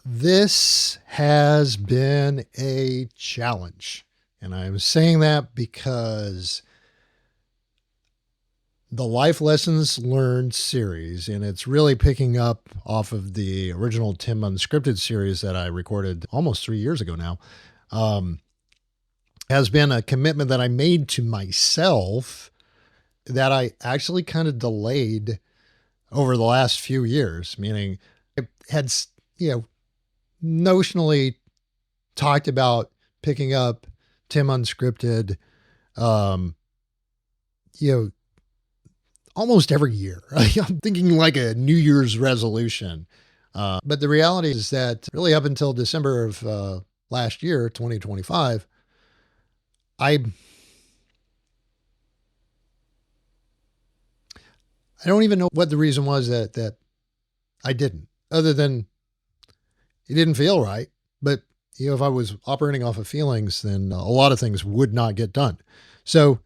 This has been a challenge. And I'm saying that because the Life Lessons Learned series, and it's really picking up off of the original Tim Unscripted series that I recorded almost 3 years ago now, um, has been a commitment that I made to myself that I actually kind of delayed over the last few years, meaning I had, you know, notionally talked about picking up Tim Unscripted, um, you know, almost every year. I'm thinking like a New Year's resolution. But the reality is that really up until December of last year, 2025, I I don't even know what the reason was that I didn't, other than it didn't feel right. But if I was operating off of feelings, then a lot of things would not get done. So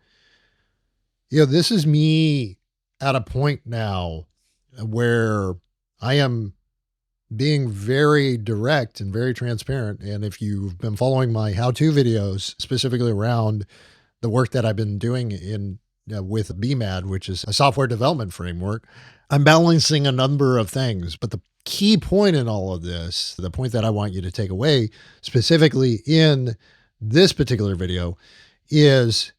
this is me at a point now where I am being very direct and very transparent. And if you've been following my how-to videos, specifically around the work that I've been doing in with BMAD, which is a software development framework, I'm balancing a number of things. But the key point in all of this, the point that I want you to take away specifically in this particular video, is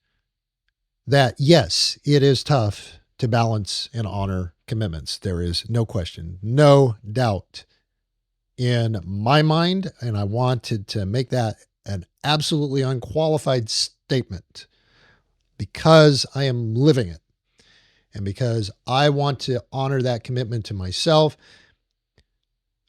that yes, it is tough to balance and honor commitments. There is no question, no doubt in my mind. And I wanted to make that an absolutely unqualified statement because I am living it and because I want to honor that commitment to myself.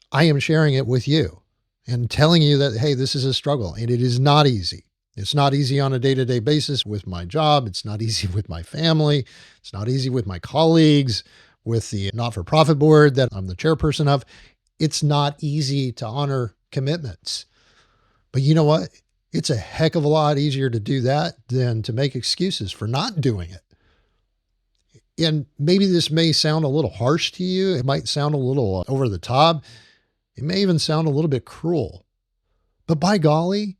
I am sharing it with you and telling you that, hey, this is a struggle and it is not easy. It's not easy on a day-to-day basis with my job. It's not easy with my family. It's not easy with my colleagues, with the not-for-profit board that I'm the chairperson of. It's not easy to honor commitments. But you know what? It's a heck of a lot easier to do that than to make excuses for not doing it. And maybe this may sound a little harsh to you. It might sound a little over the top. It may even sound a little bit cruel. But by golly,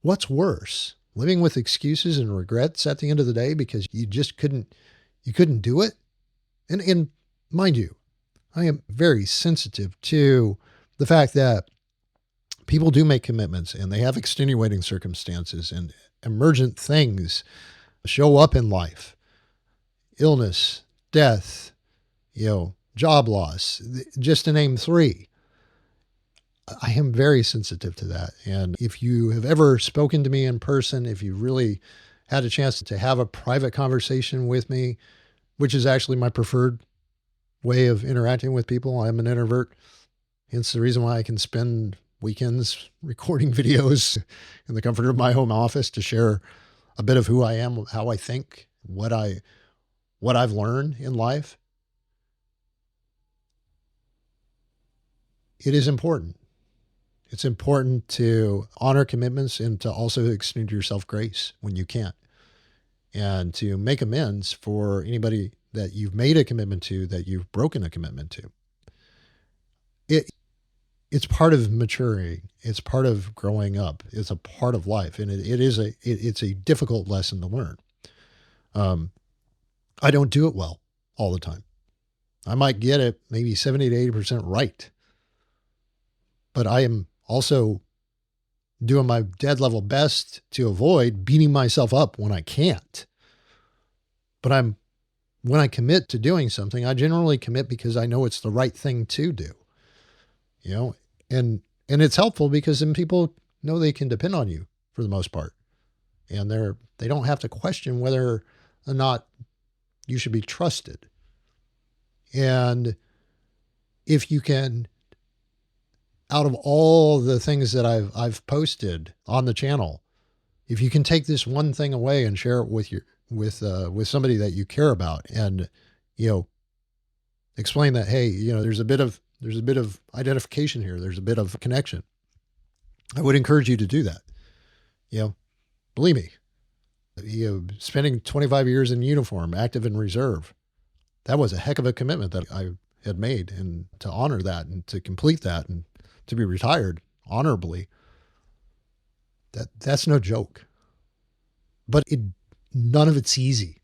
what's worse? Living with excuses and regrets at the end of the day because you just couldn't do it? And mind you, I am very sensitive to the fact that people do make commitments and they have extenuating circumstances and emergent things show up in life. Illness, death, job loss, just to name three. I am very sensitive to that. And if you have ever spoken to me in person, if you really had a chance to have a private conversation with me, which is actually my preferred way of interacting with people, I'm an introvert. Hence the reason why I can spend weekends recording videos in the comfort of my home office to share a bit of who I am, how I think, what I've learned in life. It is important. It's important to honor commitments and to also extend yourself grace when you can, and to make amends for anybody that you've made a commitment to, that you've broken a commitment to. It's part of maturing. It's part of growing up. It's a part of life, and it's a difficult lesson to learn. I don't do it well all the time. I might get it maybe 70 to 80% right, but I am also doing my dead level best to avoid beating myself up when I can't. But when I commit to doing something, I generally commit because I know it's the right thing to do. And it's helpful because then people know they can depend on you for the most part. And they don't have to question whether or not you should be trusted. And if you can, out of all the things that I've posted on the channel, if you can take this one thing away and share it with somebody that you care about, and explain that, hey, there's a bit of identification here, there's a bit of connection, I would encourage you to do that. Believe me, spending 25 years in uniform, active in reserve, that was a heck of a commitment that I had made, and to honor that and to complete that and to be retired honorably, that's no joke. But none of it's easy.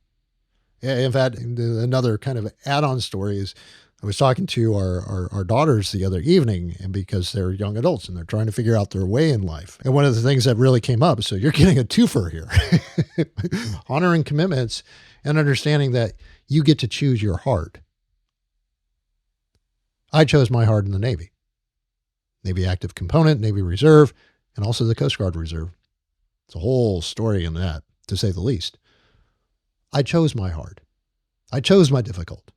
In fact, another kind of add-on story is I was talking to our daughters the other evening, and because they're young adults and they're trying to figure out their way in life. And one of the things that really came up, so you're getting a twofer here, honoring commitments and understanding that you get to choose your heart. I chose my heart in the Navy. Navy active component, Navy Reserve, and also the Coast Guard Reserve. It's a whole story in that, to say the least. I chose my hard. I chose my difficult.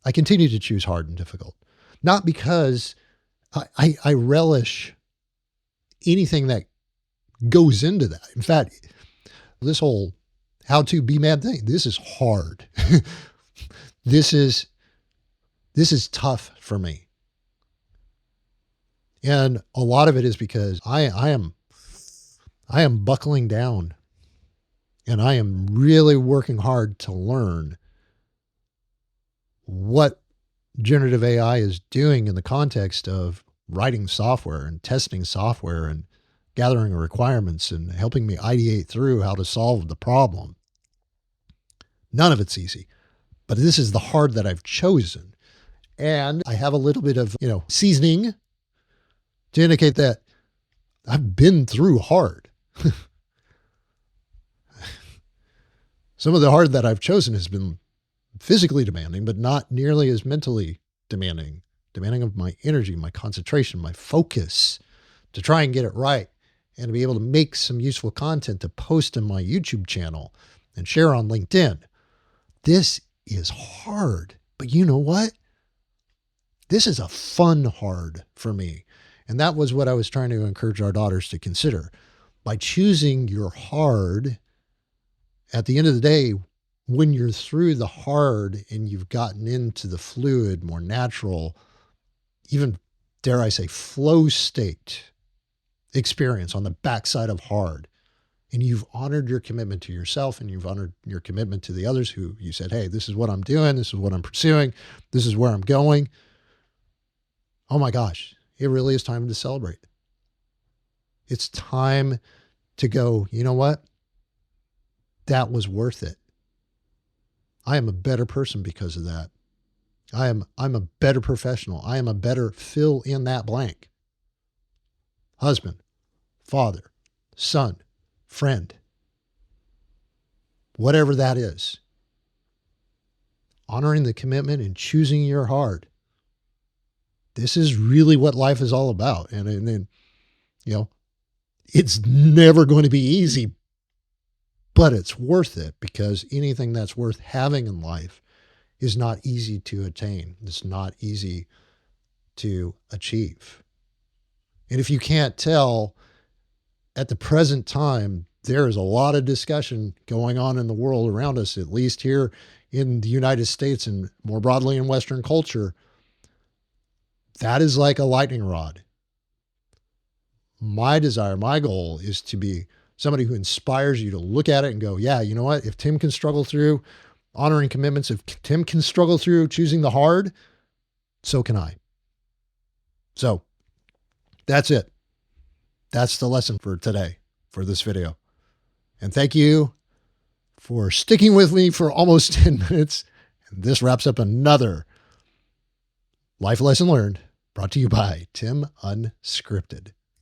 I continue to choose hard and difficult. Not because I relish anything that goes into that. In fact, this whole how to be mad thing, this is hard. This is tough for me. And a lot of it is because I am buckling down, and I am really working hard to learn what generative AI is doing in the context of writing software and testing software and gathering requirements and helping me ideate through how to solve the problem. None of it's easy, but this is the hard that I've chosen. And I have a little bit of, seasoning to indicate that I've been through hard. Some of the hard that I've chosen has been physically demanding, but not nearly as mentally demanding of my energy, my concentration, my focus to try and get it right and to be able to make some useful content to post in my YouTube channel and share on LinkedIn. This is hard, but you know what? This is a fun hard for me. And that was what I was trying to encourage our daughters to consider. By choosing your hard, at the end of the day, when you're through the hard and you've gotten into the fluid, more natural, even, dare I say, flow state experience on the backside of hard, and you've honored your commitment to yourself and you've honored your commitment to the others who you said, hey, this is what I'm doing, this is what I'm pursuing, this is where I'm going. Oh my gosh, it really is time to celebrate. It's time to go, you know what? That was worth it. I am a better person because of that. I'm a better professional. I am a better fill in that blank. Husband, father, son, friend, whatever that is. Honoring the commitment and choosing your heart. This is really what life is all about. And then, it's never going to be easy, but it's worth it, because anything that's worth having in life is not easy to attain. It's not easy to achieve. And if you can't tell, at the present time, there is a lot of discussion going on in the world around us, at least here in the United States and more broadly in Western culture. That is like a lightning rod. My desire, my goal is to be somebody who inspires you to look at it and go, yeah, you know what? If Tim can struggle through honoring commitments, if Tim can struggle through choosing the hard, so can I. So that's it. That's the lesson for today, for this video. And thank you for sticking with me for almost 10 minutes. And this wraps up another Life Lesson Learned, brought to you by Tim Unscripted.